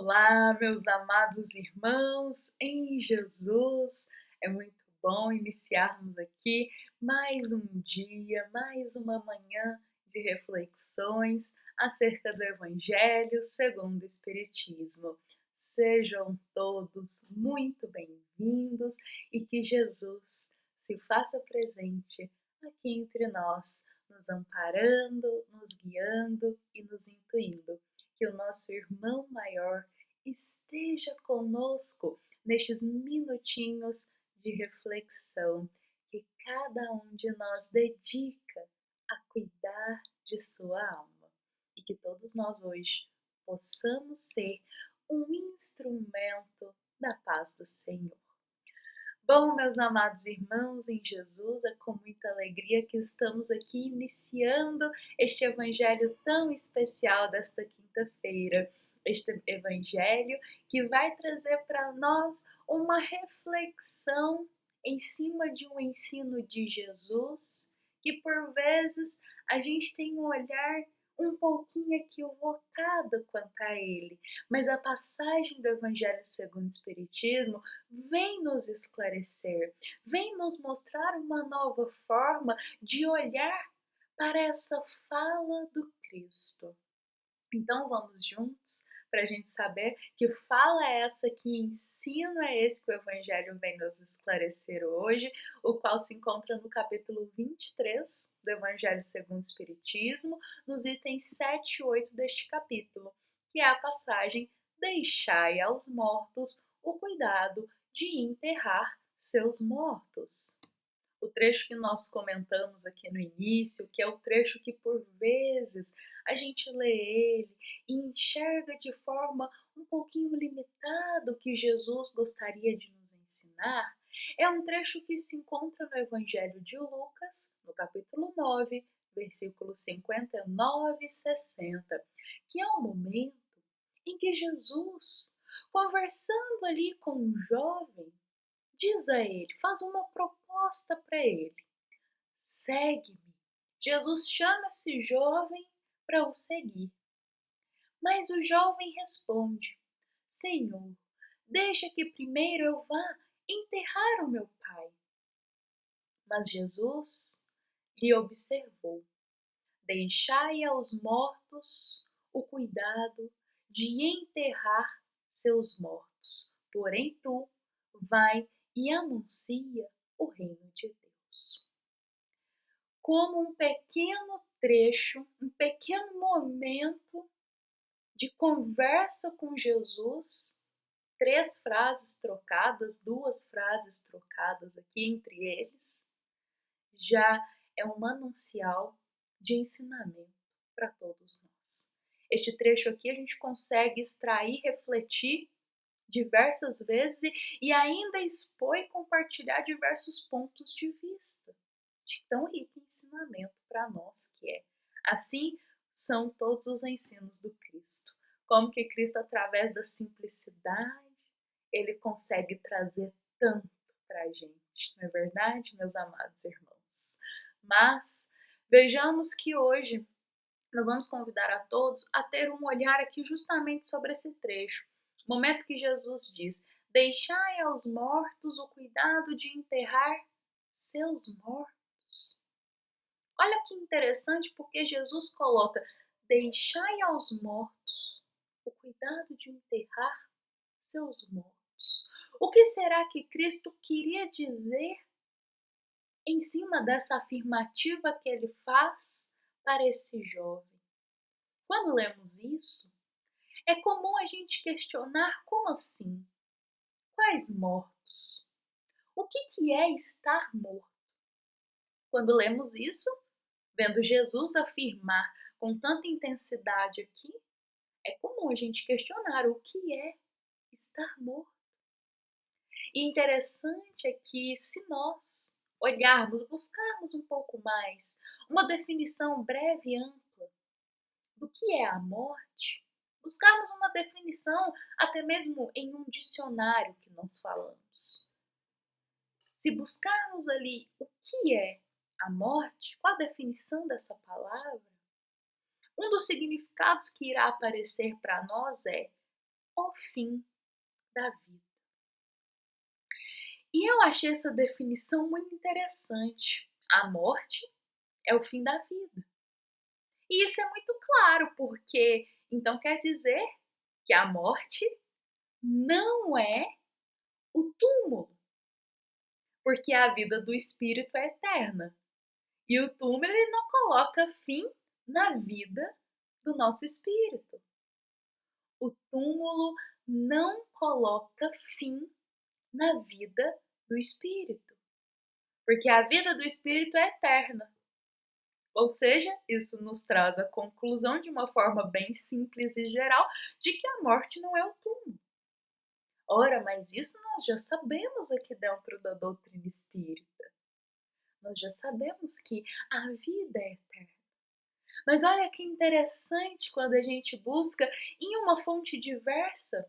Olá, meus amados irmãos em Jesus. É muito bom iniciarmos aqui mais um dia, mais uma manhã de reflexões acerca do Evangelho segundo o Espiritismo. Sejam todos muito bem-vindos e que Jesus se faça presente aqui entre nós, nos amparando, nos guiando e nos intuindo. Que o nosso irmão maior esteja conosco nestes minutinhos de reflexão que cada um de nós dedica a cuidar de sua alma e que todos nós hoje possamos ser um instrumento da paz do Senhor. Bom, meus amados irmãos em Jesus, é com muita alegria que estamos aqui iniciando este evangelho tão especial desta quinta-feira. Este evangelho que vai trazer para nós uma reflexão em cima de um ensino de Jesus, que por vezes a gente tem um olhar um pouquinho equivocado quanto a ele, mas a passagem do Evangelho segundo o Espiritismo vem nos esclarecer, vem nos mostrar uma nova forma de olhar para essa fala do Cristo. Então vamos juntos para a gente saber que fala é essa, que ensino é esse que o Evangelho vem nos esclarecer hoje, o qual se encontra no capítulo 23 do Evangelho segundo o Espiritismo, nos itens 7 e 8 deste capítulo, que é a passagem: deixai aos mortos o cuidado de enterrar seus mortos. O trecho que nós comentamos aqui no início, que é o trecho que por vezes a gente lê ele e enxerga de forma um pouquinho limitada o que Jesus gostaria de nos ensinar, é um trecho que se encontra no Evangelho de Lucas, no capítulo 9, versículos 59 e 60, que é o momento em que Jesus, conversando ali com um jovem, diz a ele, faz uma proposta para ele: segue-me. Jesus chama esse jovem para o seguir. Mas o jovem responde: Senhor, deixa que primeiro eu vá enterrar o meu pai. Mas Jesus lhe observou: deixai aos mortos o cuidado de enterrar seus mortos, porém tu vai e anuncia o reino de Deus. Como um pequeno trecho, um pequeno momento de conversa com Jesus, 3 frases trocadas, 2 frases trocadas aqui entre eles, já é um manancial de ensinamento para todos nós. Este trecho aqui a gente consegue extrair, refletir diversas vezes e ainda expor e compartilhar diversos pontos de vista de tão rico ensinamento para nós que é. Assim são todos os ensinos do Cristo. Como que Cristo, através da simplicidade, ele consegue trazer tanto para a gente, não é verdade, meus amados irmãos? Mas vejamos que hoje nós vamos convidar a todos a ter um olhar aqui justamente sobre esse trecho. O momento que Jesus diz: deixai aos mortos o cuidado de enterrar seus mortos. Olha que interessante, porque Jesus coloca: deixai aos mortos o cuidado de enterrar seus mortos. O que será que Cristo queria dizer em cima dessa afirmativa que ele faz para esse jovem? Quando lemos isso, é comum a gente questionar: como assim? Quais mortos? O que é estar morto? Quando lemos isso, vendo Jesus afirmar com tanta intensidade aqui, é comum a gente questionar o que é estar morto. E interessante é que, se nós olharmos, buscarmos um pouco mais uma definição breve e ampla do que é a morte, buscarmos uma definição até mesmo em um dicionário que nós falamos. Se buscarmos ali o que é a morte, qual a definição dessa palavra, um dos significados que irá aparecer para nós é o fim da vida. E eu achei essa definição muito interessante. A morte é o fim da vida. E isso é muito claro, porque então quer dizer que a morte não é o túmulo, porque a vida do espírito é eterna. E o túmulo ele não coloca fim na vida do nosso espírito. O túmulo não coloca fim na vida do espírito, porque a vida do espírito é eterna. Ou seja, isso nos traz a conclusão de uma forma bem simples e geral de que a morte não é o túmulo. Ora, mas isso nós já sabemos aqui dentro da doutrina espírita. Nós já sabemos que a vida é eterna. Mas olha que interessante quando a gente busca em uma fonte diversa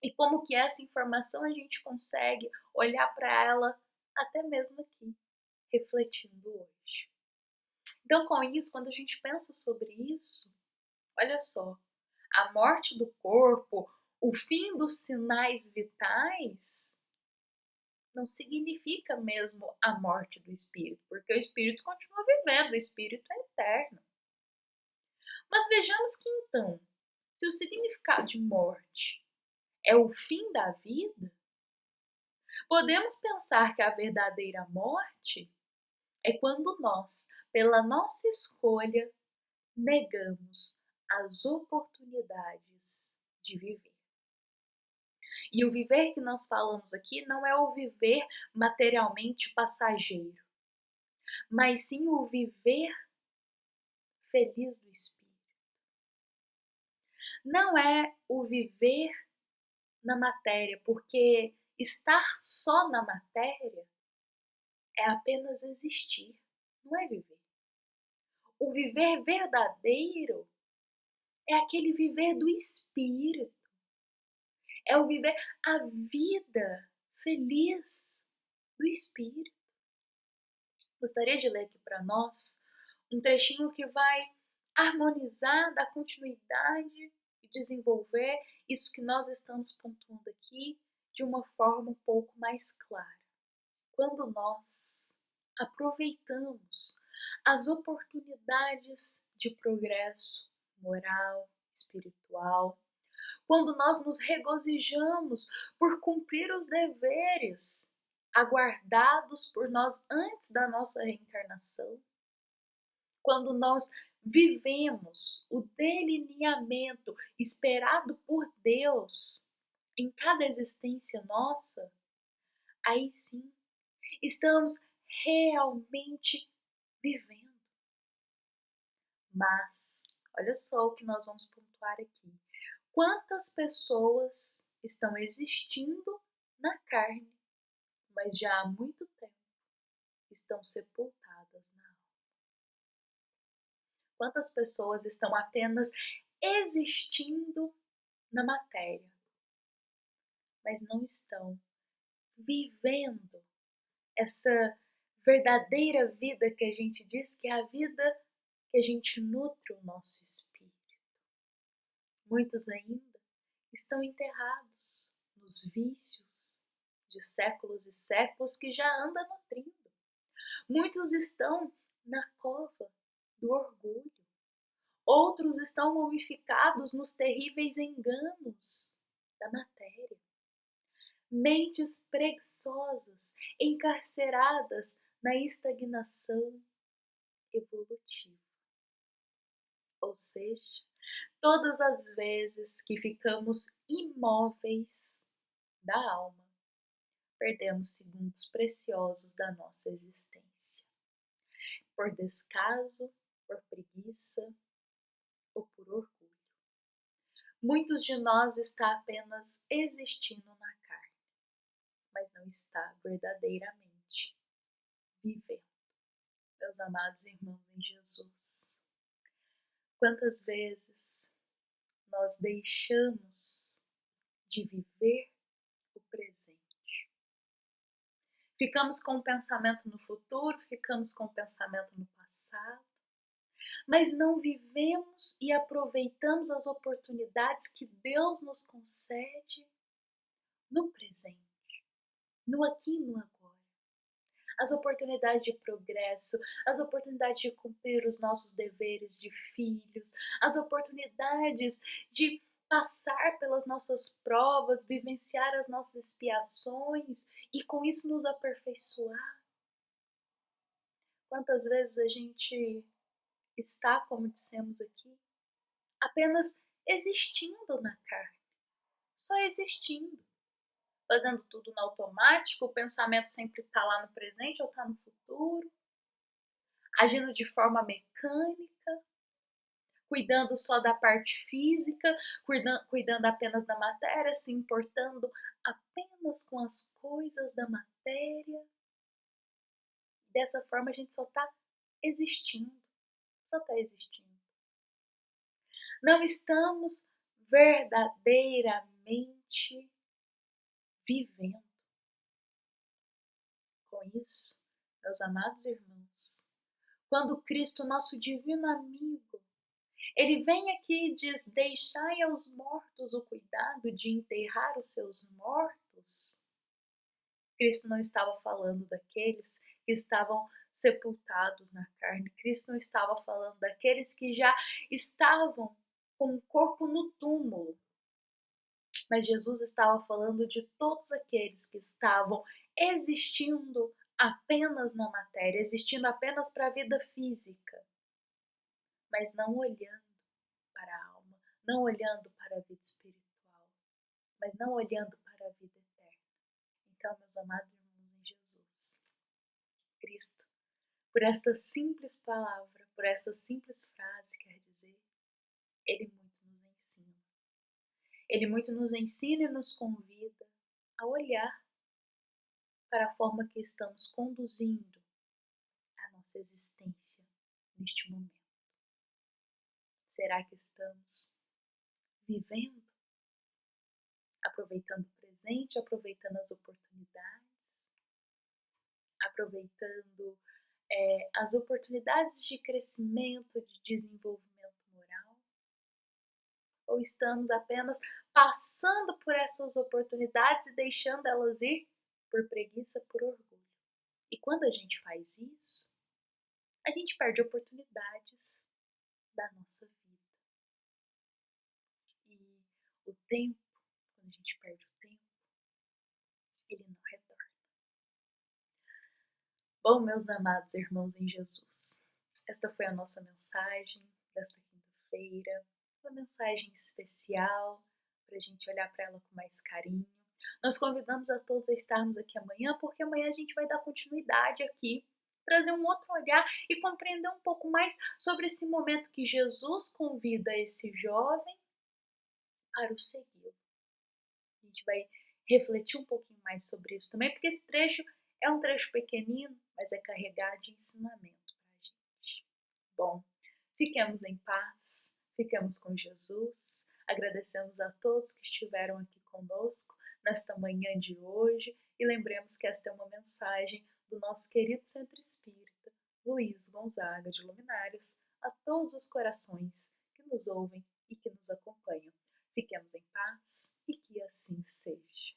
e como que essa informação a gente consegue olhar para ela até mesmo aqui, refletindo hoje. Então, com isso, quando a gente pensa sobre isso, olha só, a morte do corpo, o fim dos sinais vitais, não significa mesmo a morte do espírito, porque o espírito continua vivendo, o espírito é eterno. Mas vejamos que então, se o significado de morte é o fim da vida, podemos pensar que a verdadeira morte é quando nós, pela nossa escolha, negamos as oportunidades de viver. E o viver que nós falamos aqui não é o viver materialmente passageiro, mas sim o viver feliz do espírito. Não é o viver na matéria, porque estar só na matéria é apenas existir, não é viver. O viver verdadeiro é aquele viver do espírito, é o viver a vida feliz do espírito. Gostaria de ler aqui para nós um trechinho que vai harmonizar, dar continuidade e desenvolver isso que nós estamos pontuando aqui de uma forma um pouco mais clara. Quando nós aproveitamos as oportunidades de progresso moral, espiritual, quando nós nos regozijamos por cumprir os deveres aguardados por nós antes da nossa reencarnação, quando nós vivemos o delineamento esperado por Deus em cada existência nossa, aí sim estamos realmente vivendo. Mas, olha só o que nós vamos pontuar aqui. Quantas pessoas estão existindo na carne, mas já há muito tempo estão sepultadas na alma? Quantas pessoas estão apenas existindo na matéria, mas não estão vivendo essa verdadeira vida que a gente diz que é a vida que a gente nutre o nosso espírito? Muitos ainda estão enterrados nos vícios de séculos e séculos que já anda nutrindo. Muitos estão na cova do orgulho. Outros estão mumificados nos terríveis enganos da matéria. Mentes preguiçosas, encarceradas na estagnação evolutiva. Ou seja, todas as vezes que ficamos imóveis da alma, perdemos segundos preciosos da nossa existência. Por descaso, por preguiça ou por orgulho. Muitos de nós está apenas existindo na carne, mas não está verdadeiramente vivendo. Meus amados irmãos em Jesus, quantas vezes nós deixamos de viver o presente? Ficamos com o pensamento no futuro, ficamos com o pensamento no passado, mas não vivemos e aproveitamos as oportunidades que Deus nos concede no presente, no aqui e no agora. As oportunidades de progresso, as oportunidades de cumprir os nossos deveres de filhos, as oportunidades de passar pelas nossas provas, vivenciar as nossas expiações e com isso nos aperfeiçoar. Quantas vezes a gente está, como dissemos aqui, apenas existindo na carne, só existindo, fazendo tudo no automático, o pensamento sempre está lá no presente ou está no futuro, agindo de forma mecânica, cuidando só da parte física, cuidando apenas da matéria, se importando apenas com as coisas da matéria. Dessa forma a gente só está existindo, só está existindo. Não estamos verdadeiramente vivendo. Com isso, meus amados irmãos, quando Cristo, nosso divino amigo, ele vem aqui e diz: deixai aos mortos o cuidado de enterrar os seus mortos. Cristo não estava falando daqueles que estavam sepultados na carne. Cristo não estava falando daqueles que já estavam com o corpo no túmulo. Mas Jesus estava falando de todos aqueles que estavam existindo apenas na matéria, existindo apenas para a vida física, mas não olhando para a alma, não olhando para a vida espiritual, mas não olhando para a vida eterna. Então, meus amados irmãos em Jesus, Cristo, por esta simples palavra, por esta simples frase, quer dizer, Ele muito nos ensina. Ele muito nos ensina e nos convida a olhar para a forma que estamos conduzindo a nossa existência neste momento. Será que estamos vivendo, aproveitando o presente, aproveitando as oportunidades, aproveitando as oportunidades de crescimento, de desenvolvimento moral? Ou estamos apenas passando por essas oportunidades e deixando elas ir por preguiça, por orgulho? E quando a gente faz isso, a gente perde oportunidades da nossa vida. E o tempo, quando a gente perde o tempo, ele não retorna. Bom, meus amados irmãos em Jesus, esta foi a nossa mensagem desta quinta-feira, uma mensagem especial para a gente olhar para ela com mais carinho. Nós convidamos a todos a estarmos aqui amanhã, porque amanhã a gente vai dar continuidade aqui, trazer um outro olhar e compreender um pouco mais sobre esse momento que Jesus convida esse jovem para o segui-lo. A gente vai refletir um pouquinho mais sobre isso também, porque esse trecho é um trecho pequenino, mas é carregado de ensinamento para a gente. Bom, fiquemos em paz, fiquemos com Jesus, agradecemos a todos que estiveram aqui conosco nesta manhã de hoje e lembremos que esta é uma mensagem do nosso querido Centro Espírita, Luiz Gonzaga de Luminários, a todos os corações que nos ouvem e que nos acompanham. Fiquemos em paz e que assim seja.